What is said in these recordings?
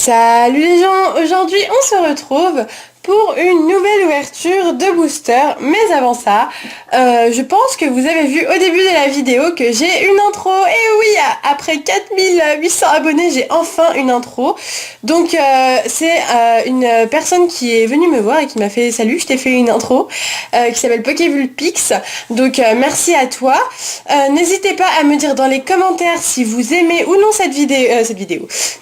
Salut les gens, aujourd'hui on se retrouve pour une nouvelle ouverture de booster, mais avant ça, je pense que vous avez vu au début de la vidéo que j'ai une intro, et oui, après 4800 abonnés, j'ai enfin une intro, donc c'est une personne qui est venue me voir et qui m'a fait «Salut, je t'ai fait une intro», qui s'appelle Pokévulpix, donc merci à toi, n'hésitez pas à me dire dans les commentaires si vous aimez ou non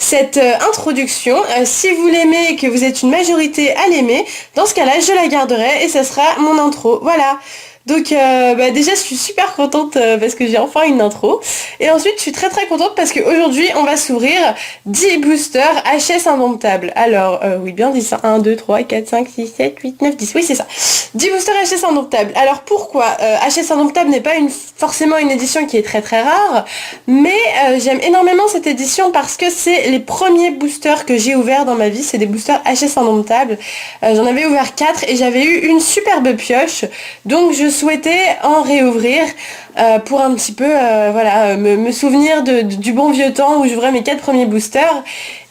cette introduction, si vous l'aimez et que vous êtes une majorité à l'aimer, dans ce cas-là, je la garderai et ça sera mon intro. Voilà. Donc déjà je suis super contente parce que j'ai enfin une intro. Et ensuite je suis très contente parce qu'aujourd'hui on va s'ouvrir 10 boosters HS indomptables. Alors oui bien dit ça, 1, 2, 3, 4, 5, 6, 7, 8, 9, 10. Oui c'est ça. 10 boosters HS indomptables. Alors pourquoi HS indomptable n'est pas forcément une édition qui est très rare, mais j'aime énormément cette édition parce que c'est les premiers boosters que j'ai ouverts dans ma vie. C'est des boosters HS indomptables. J'en avais ouvert 4 et j'avais eu une superbe pioche. Donc je souhaitais en réouvrir pour un petit peu me souvenir du bon vieux temps où j'ouvrais mes 4 premiers boosters.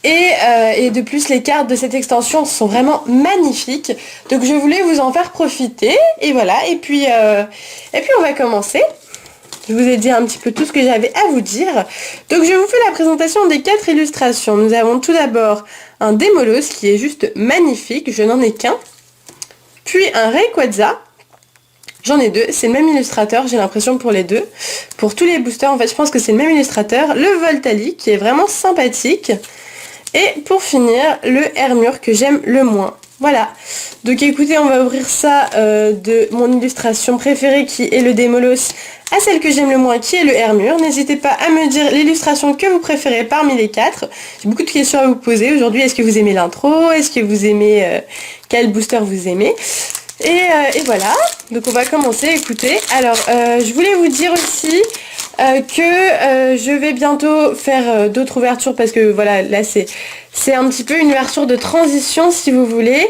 Et de plus les cartes de cette extension sont vraiment magnifiques. Donc je voulais vous en faire profiter. Et voilà, et puis on va commencer. Je vous ai dit un petit peu tout ce que j'avais à vous dire. Donc je vous fais la présentation des 4 illustrations. Nous avons tout d'abord un Démolos qui est juste magnifique, je n'en ai qu'un. Puis un Rayquaza. J'en ai 2, c'est le même illustrateur, j'ai l'impression pour les deux. Pour tous les boosters, en fait, je pense que c'est le même illustrateur. Le Voltali, qui est vraiment sympathique. Et pour finir, le Hermure, que j'aime le moins. Voilà. Donc écoutez, on va ouvrir ça de mon illustration préférée, qui est le Démolos, à celle que j'aime le moins, qui est le Hermure. N'hésitez pas à me dire l'illustration que vous préférez parmi les 4. J'ai beaucoup de questions à vous poser aujourd'hui. Est-ce que vous aimez l'intro? Est-ce que vous aimez... quel booster vous aimez? Et voilà, donc on va commencer, écoutez. Alors, je voulais vous dire aussi que je vais bientôt faire d'autres ouvertures parce que voilà, là c'est un petit peu une ouverture de transition si vous voulez.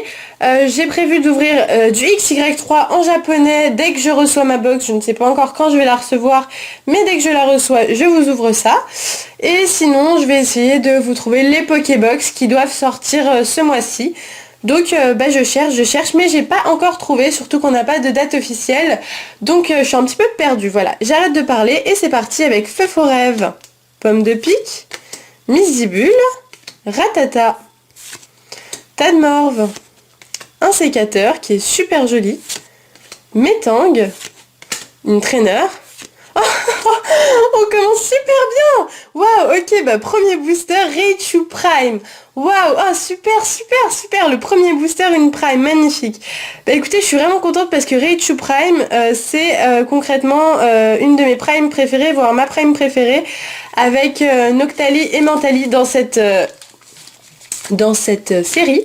J'ai prévu d'ouvrir du XY3 en japonais dès que je reçois ma box. Je ne sais pas encore quand je vais la recevoir, mais dès que je la reçois, je vous ouvre ça. Et sinon, je vais essayer de vous trouver les Pokébox qui doivent sortir ce mois-ci. Donc je cherche, mais j'ai pas encore trouvé, surtout qu'on n'a pas de date officielle. Donc je suis un petit peu perdue, voilà. J'arrête de parler et c'est parti avec Feu Faux Rêve, Pomme de Pique, Misibule, Ratata, Tadmorve, un sécateur qui est super joli, Métang, une traîneur. On commence super bien. Waouh, ok, premier booster, Raichu Prime. Waouh, oh, super, le premier booster, une Prime, magnifique. Écoutez, je suis vraiment contente parce que Raichu Prime, c'est concrètement une de mes Primes préférées, voire ma Prime préférée, avec Noctali et Mentali dans cette série.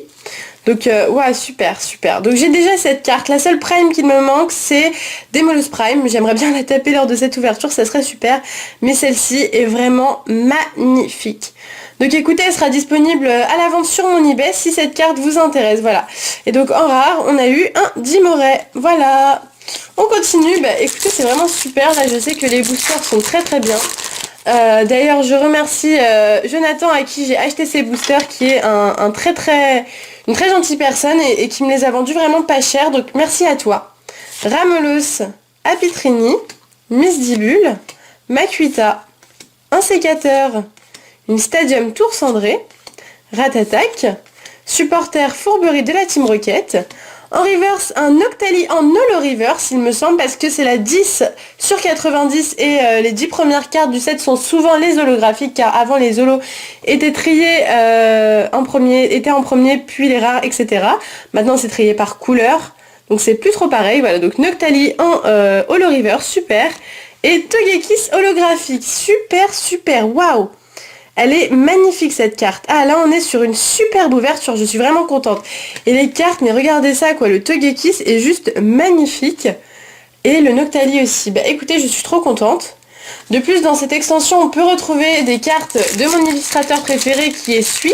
Donc ouais, super. Donc j'ai déjà cette carte. La seule Prime qui me manque, c'est Démolos Prime. J'aimerais bien la taper lors de cette ouverture, ça serait super. Mais celle-ci est vraiment magnifique. Donc écoutez, elle sera disponible à la vente sur mon eBay si cette carte vous intéresse. Voilà. Et donc en rare, on a eu un Dimoray. Voilà. On continue. Écoutez, c'est vraiment super. Là, je sais que les boosters sont très bien. D'ailleurs, je remercie Jonathan à qui j'ai acheté ces boosters, qui est une très gentille personne et qui me les a vendus vraiment pas cher. Donc merci à toi. Ramelos, Apitrini, Misdibule, Makuita, un sécateur, une Stadium Tour Cendré, Ratatak, supporter Fourberie de la Team Rocket. En reverse, un Noctali en holo reverse, il me semble, parce que c'est la 10 sur 90 et les 10 premières cartes du set sont souvent les holographiques, car avant les holos étaient triés en premier, puis les rares, etc. Maintenant c'est trié par couleur, donc c'est plus trop pareil. Voilà, donc Noctali en holo reverse, super. Et Togekiss holographique, super, waouh! Elle est magnifique cette carte. Ah là on est sur une superbe ouverture, je suis vraiment contente. Et les cartes, mais regardez ça quoi, le Togekiss est juste magnifique. Et le Noctali aussi. Écoutez, je suis trop contente. De plus, dans cette extension, on peut retrouver des cartes de mon illustrateur préféré qui est Sui.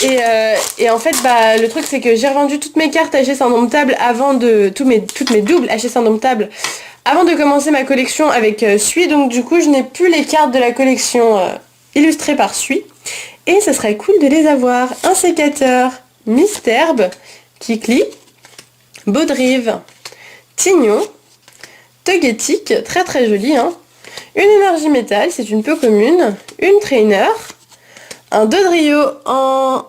Et en fait, le truc c'est que j'ai revendu toutes mes cartes HS indomptables avant de... toutes mes doubles HS indomptables avant de commencer ma collection avec Sui. Donc du coup, je n'ai plus les cartes de la collection illustrées par Sui. Et ce serait cool de les avoir. Un sécateur Misterbe, Kikli, Baudrive, Tignon, Togetic, très très joli, hein. Une énergie métal, c'est une peu commune. Une trainer, un Dodrio en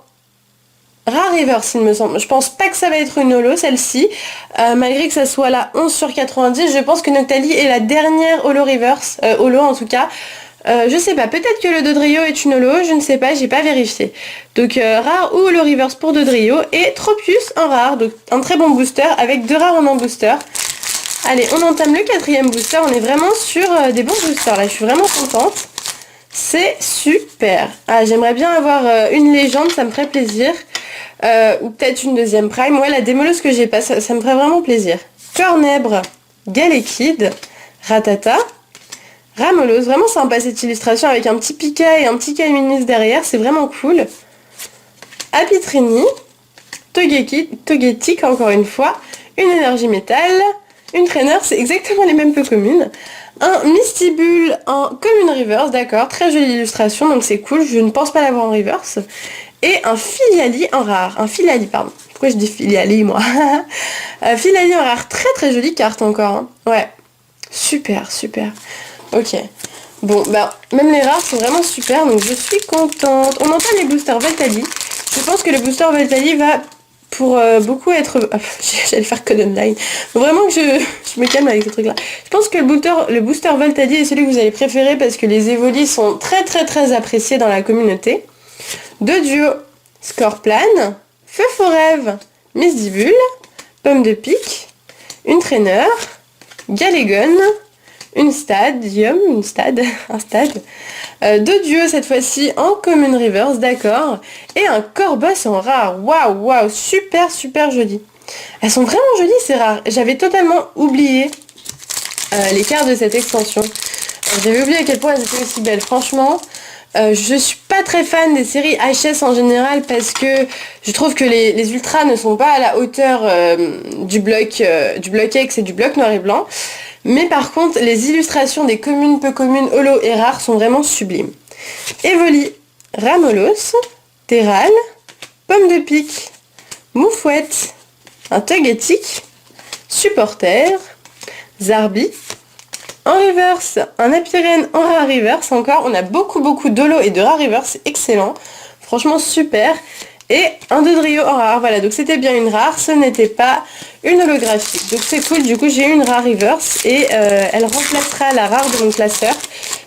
rare reverse, il me semble. Je pense pas que ça va être une holo, celle-ci. Malgré que ça soit la 11 sur 90, je pense que Noctali est la dernière holo reverse. Holo en tout cas. Je sais pas, peut-être que le Dodrio est une holo, je ne sais pas, j'ai pas vérifié. Donc rare ou holo reverse pour Dodrio. Et Tropius en rare, donc un très bon booster avec 2 rares en un booster. Allez, on entame le 4e booster, on est vraiment sur des bons boosters là, je suis vraiment contente. C'est super. Ah, j'aimerais bien avoir une légende, ça me ferait plaisir. Ou peut-être une 2e prime. Ouais, la démoleuse que j'ai pas, ça me ferait vraiment plaisir. Cornèbre, Galekid, Ratata, Ramolose. Vraiment sympa cette illustration avec un petit Pika et un petit Kaminis derrière, c'est vraiment cool. Apitrini, Togetic encore une fois, une énergie métal, une trainer, c'est exactement les mêmes peu communes. Un Mistibule en commune reverse, d'accord, très jolie illustration, donc c'est cool, je ne pense pas l'avoir en reverse. Et un Filiali en rare, un Filali, pardon. Pourquoi je dis Filiali, moi? Filali en rare, très très jolie carte encore, hein. Ouais, super, super. Ok. Bon, bah, même les rares sont vraiment super, donc je suis contente. On entend les boosters Valtali. Je pense que le booster Valtali va pour beaucoup être... J'allais faire code online. Faut vraiment que je me calme avec ce truc là. Je pense que le booster Valtali est celui que vous allez préférer parce que les évolis sont très très très appréciés dans la communauté. 2 duos Scorplan, Feu Forève, Misdibule, Pomme de Pique, une Trainer, Galégon, un stade, 2 duos cette fois-ci en commune reverse, d'accord, et un Corboss en rare. Waouh, waouh, super super joli. Elles sont vraiment jolies ces rares. J'avais totalement oublié les cartes de cette extension. J'avais oublié à quel point elles étaient aussi belles, franchement. Je suis pas très fan des séries HS en général parce que je trouve que les ultras ne sont pas à la hauteur du bloc X et du bloc noir et blanc. Mais par contre, les illustrations des communes, peu communes, holo et rares sont vraiment sublimes. Evoli, Ramolos, Terral, Pomme de Pique, Moufouette, un Togetic, Supporter, Zarbi, en reverse, un Apirène en rare reverse encore. On a beaucoup d'holo et de rare reverse, excellent. Franchement super. Et un Dodrio en rare, voilà, donc c'était bien une rare, ce n'était pas une holographique. Donc c'est cool, du coup j'ai une rare reverse et elle remplacera la rare de mon classeur.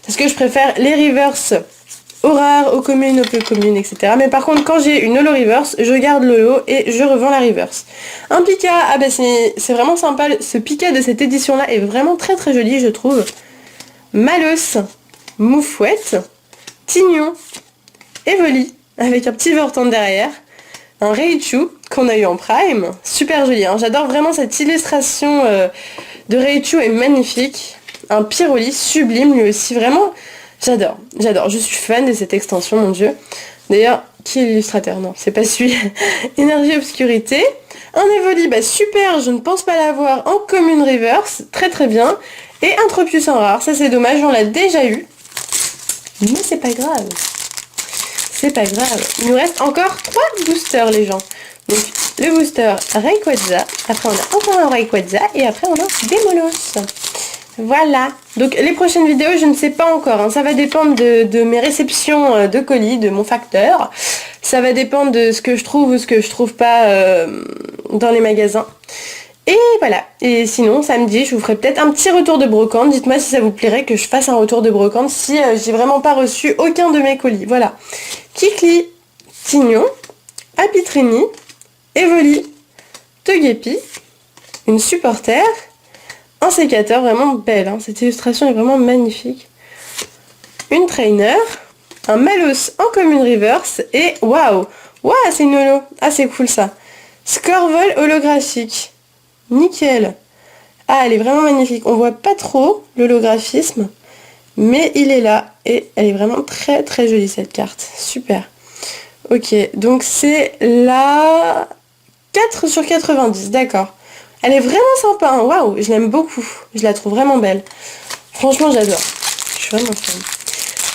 Parce que je préfère les reverse aux rares, aux communes, aux peu communes, etc. Mais par contre quand j'ai une holo reverse, je garde l'holo et je revends la reverse. Un Pika, ah bah c'est vraiment sympa, ce Pika de cette édition là est vraiment très très joli je trouve. Malos, Moufouette, Tignon, Evoli, avec un petit Vorton derrière, un Raichu qu'on a eu en prime, super joli, hein. J'adore vraiment cette illustration de Raichu, est magnifique, un Pyroli sublime lui aussi, vraiment, j'adore, je suis fan de cette extension, mon dieu. D'ailleurs, qui est l'illustrateur? Non, c'est pas celui. Énergie Obscurité, un Evoli, bah super, je ne pense pas l'avoir en commune reverse, très très bien, et un Tropius en rare, ça c'est dommage, on l'a déjà eu, mais c'est pas grave. C'est pas grave. Il nous reste encore 3 boosters les gens. Donc le booster Rayquaza, après on a encore un Rayquaza et après on a Démolos. Voilà. Donc les prochaines vidéos je ne sais pas encore, hein. Ça va dépendre de mes réceptions de colis, de mon facteur. Ça va dépendre de ce que je trouve ou ce que je trouve pas dans les magasins. Et voilà, et sinon samedi je vous ferai peut-être un petit retour de brocante, dites-moi si ça vous plairait que je fasse un retour de brocante si j'ai vraiment pas reçu aucun de mes colis, voilà. Kikli, Tignon, Apitrini, Evoli, Togepi, une Supporter, un sécateur vraiment belle, hein. Cette illustration est vraiment magnifique, une Trainer, un Malos en commune reverse et waouh, waouh c'est une holo, ah c'est cool ça, Scorvol holographique. Nickel. Ah, elle est vraiment magnifique. On voit pas trop l'holographisme, mais il est là. Et elle est vraiment très très jolie cette carte. Super. Ok, donc c'est la 4 sur 90, d'accord. Elle est vraiment sympa, hein. Waouh, je l'aime beaucoup. Je la trouve vraiment belle. Franchement, j'adore. Je suis vraiment fan.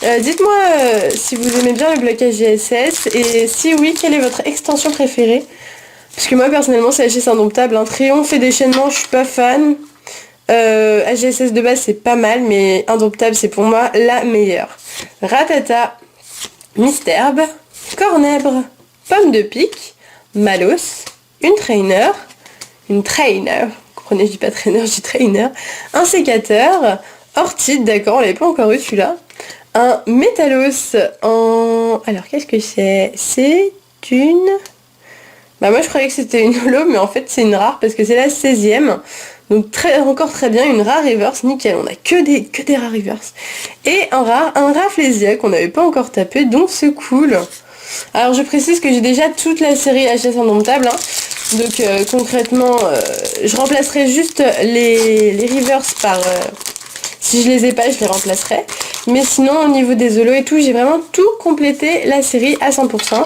Dites-moi si vous aimez bien le blocage GSS et si oui, quelle est votre extension préférée? Parce que moi personnellement c'est HS Indomptable, hein. Triomphe et déchaînement je suis pas fan. HGSS de base c'est pas mal mais Indomptable c'est pour moi la meilleure. Ratata, Misterbe, Cornèbre, Pomme de pique, Malos, une trainer, vous comprenez je dis pas trainer, je dis trainer, un sécateur, Orchid, d'accord on l'avait pas encore eu celui-là, un Métalos en... Alors qu'est-ce que c'est? C'est une... Bah moi je croyais que c'était une holo mais en fait c'est une rare parce que c'est la 16e. Donc encore très bien, une rare reverse, nickel, on a que des rares reverse. Et un Rafflesia qu'on n'avait pas encore tapé, donc c'est cool. Alors je précise que j'ai déjà toute la série HS Indomptable, hein. Donc concrètement, je remplacerai juste les reverse par... si je les ai pas, je les remplacerai. Mais sinon, au niveau des holos et tout, j'ai vraiment tout complété la série à 100%.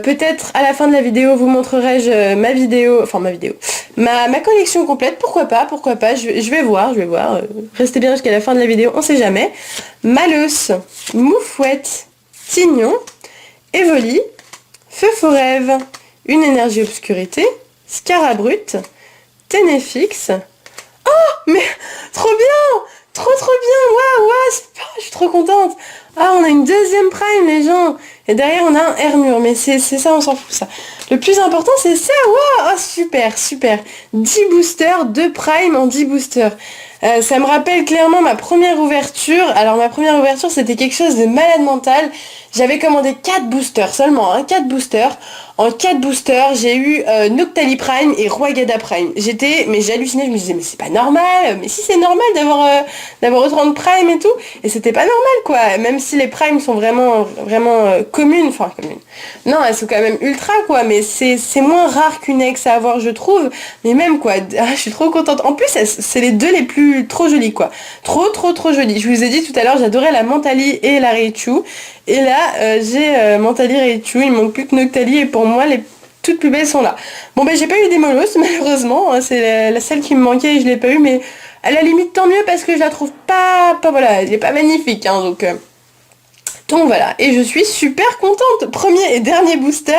Peut-être à la fin de la vidéo, vous montrerai-je ma collection complète. Pourquoi pas, je vais voir. Restez bien jusqu'à la fin de la vidéo, on sait jamais. Malos, Moufouette, Tignon, Evoli, Feu Forève, Une énergie obscurité, Scarabrute, Ténéfix. Oh, mais trop bien! Trop bien, waouh, je suis trop contente. Ah, on a une deuxième prime les gens. Et derrière on a un Hermure, mais c'est ça, on s'en fout ça. Le plus important c'est ça, waouh, oh, super. 10 boosters, 2 prime en 10 boosters. Ça me rappelle clairement ma première ouverture. Alors ma première ouverture c'était quelque chose de malade mental. J'avais commandé 4 boosters seulement, hein, 4 boosters. En 4 boosters, j'ai eu Noctali Prime et Roygada Prime. Mais j'hallucinais, je me disais mais c'est pas normal, mais si c'est normal d'avoir autant de Prime et tout, et c'était pas normal quoi, même si les Primes sont vraiment communes. Non, elles sont quand même ultra quoi, mais c'est moins rare qu'une ex à avoir je trouve, mais même quoi, je suis trop contente. En plus, c'est les deux les plus trop jolies quoi. Trop jolies. Je vous ai dit tout à l'heure, j'adorais la Mentali et la Raichu. Et là, j'ai Mentali Raichu, il me manque plus que Noctali et pour moi, les toutes plus belles sont là. Bon, ben j'ai pas eu des molosses, malheureusement, hein, c'est la seule qui me manquait et je l'ai pas eu, mais à la limite, tant mieux parce que je la trouve pas voilà, elle est pas magnifique, hein, donc voilà, et je suis super contente. Premier et dernier booster,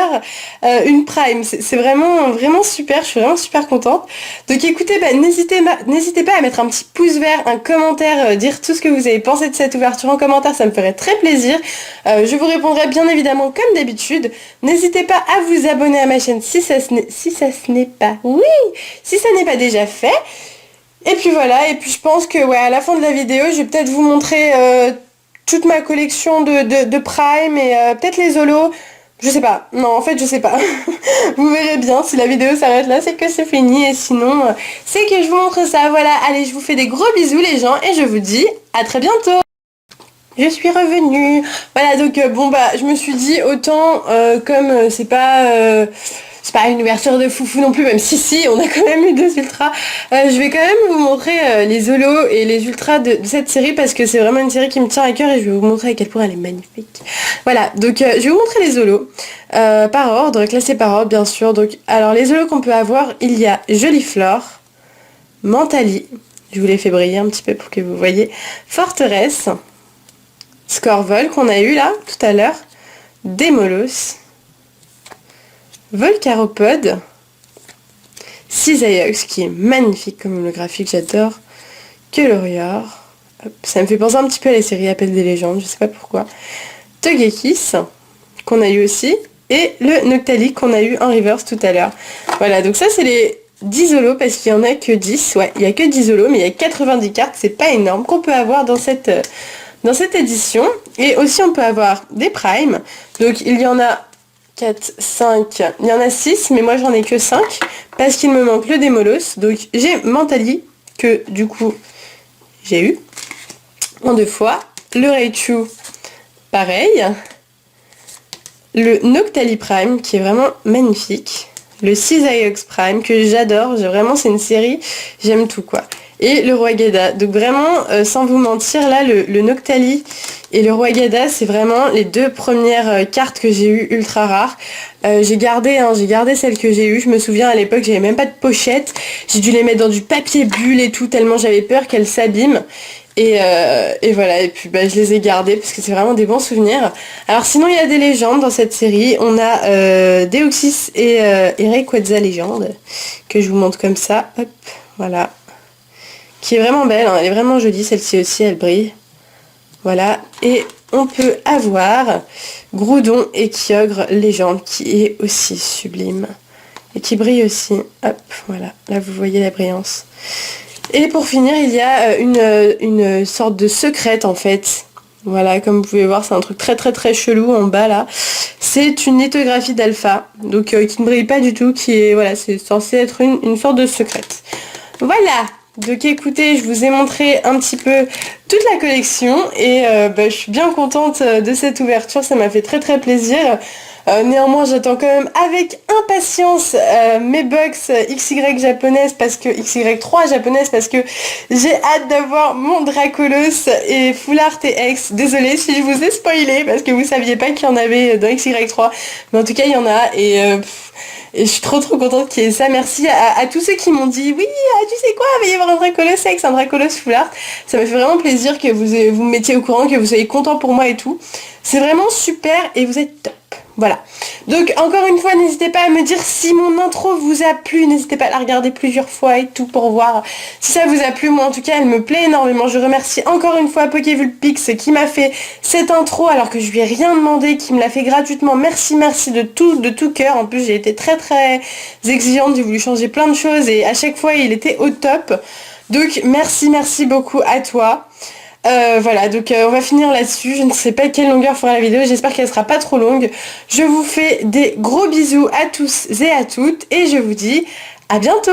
une prime, c'est vraiment super, je suis vraiment super contente. Donc écoutez, n'hésitez pas à mettre un petit pouce vert, un commentaire, dire tout ce que vous avez pensé de cette ouverture en commentaire, ça me ferait très plaisir. Je vous répondrai bien évidemment comme d'habitude. N'hésitez pas à vous abonner à ma chaîne si ça n'est pas déjà fait. Et puis voilà, et puis je pense que ouais, à la fin de la vidéo, je vais peut-être vous montrer toute ma collection de Prime et peut-être les holos. Je sais pas. Non, en fait, je sais pas. Vous verrez bien. Si la vidéo s'arrête là, c'est que c'est fini. Et sinon, c'est que je vous montre ça. Voilà. Allez, je vous fais des gros bisous, les gens. Et je vous dis à très bientôt. Je suis revenue. Voilà, donc bon bah, je me suis dit autant comme c'est pas une ouverture de foufou non plus, même si on a quand même eu 2 ultras. Je vais quand même vous montrer les holos et les ultras de cette série parce que c'est vraiment une série qui me tient à cœur et je vais vous montrer à quel point elle est magnifique. Voilà, donc je vais vous montrer les holos par ordre, classés par ordre bien sûr. Donc, alors les holos qu'on peut avoir, il y a Joliflore, Mentali, je vous les fais briller un petit peu pour que vous voyez, Forteresse, Scorvol qu'on a eu là tout à l'heure, Démolos, Volcaropode, Cisaiox qui est magnifique comme le graphique, j'adore, Kelorior, ça me fait penser un petit peu à la série Appel des légendes, je sais pas pourquoi, Togekiss qu'on a eu aussi, et le Noctali qu'on a eu en reverse tout à l'heure. Voilà, donc ça c'est les 10 holos parce qu'il y en a que 10, ouais, il y a que 10 holos, mais il y a 90 cartes, c'est pas énorme, qu'on peut avoir dans cette édition. Et aussi on peut avoir des primes, donc il y en a 4, 5, il y en a 6, mais moi j'en ai que 5, parce qu'il me manque le Démolos, donc j'ai Mentali, que du coup j'ai eu, en 2 fois, le Raichu, pareil, le Noctali Prime, qui est vraiment magnifique, le Cisaiox Prime, que j'adore, vraiment c'est une série, j'aime tout quoi, et le roi Gada. Donc vraiment, sans vous mentir, là, le Noctali et le roi Gada, c'est vraiment les deux premières cartes que j'ai eues ultra rares. J'ai gardé celles que j'ai eues. Je me souviens à l'époque, j'avais même pas de pochette. J'ai dû les mettre dans du papier bulle et tout, tellement j'avais peur qu'elles s'abîment. Et voilà, et puis je les ai gardées parce que c'est vraiment des bons souvenirs. Alors sinon, il y a des légendes dans cette série. On a Deoxys et Rayquaza légende, que je vous montre comme ça. Hop, voilà. Qui est vraiment belle, hein, elle est vraiment jolie, celle-ci aussi, elle brille. Voilà, et on peut avoir Groudon et Kyogre légende, qui est aussi sublime. Et qui brille aussi. Hop, voilà, là vous voyez la brillance. Et pour finir, il y a une sorte de secrète en fait. Voilà, comme vous pouvez voir, c'est un truc très très très chelou en bas là. C'est une lithographie d'alpha, donc qui ne brille pas du tout, qui est, voilà, c'est censé être une sorte de secrète. Voilà, donc écoutez, je vous ai montré un petit peu toute la collection et je suis bien contente de cette ouverture, ça m'a fait très très plaisir. Néanmoins, j'attends quand même avec impatience mes box XY japonaises XY3 japonaises parce que j'ai hâte d'avoir mon Dracolos et Full Art et X. Désolée si je vous ai spoilé parce que vous saviez pas qu'il y en avait dans XY3, mais en tout cas il y en a et je suis trop contente qu'il y ait ça. Merci à tous ceux qui m'ont dit oui, tu sais quoi, il va y avoir un Dracolos X, un Dracolos Full Art. Ça me fait vraiment plaisir que vous me mettiez au courant, que vous soyez contents pour moi et tout. C'est vraiment super et vous êtes top. Voilà. Donc encore une fois, n'hésitez pas à me dire si mon intro vous a plu. N'hésitez pas à la regarder plusieurs fois et tout pour voir si ça vous a plu. Moi en tout cas, elle me plaît énormément. Je remercie encore une fois Pokévulpix qui m'a fait cette intro alors que je lui ai rien demandé, qui me l'a fait gratuitement. Merci de tout cœur. En plus, j'ai été très très exigeante. J'ai voulu changer plein de choses et à chaque fois, il était au top. Donc merci beaucoup à toi. Voilà, donc on va finir là-dessus. Je ne sais pas quelle longueur fera la vidéo, j'espère qu'elle sera pas trop longue. Je vous fais des gros bisous à tous et à toutes et je vous dis à bientôt.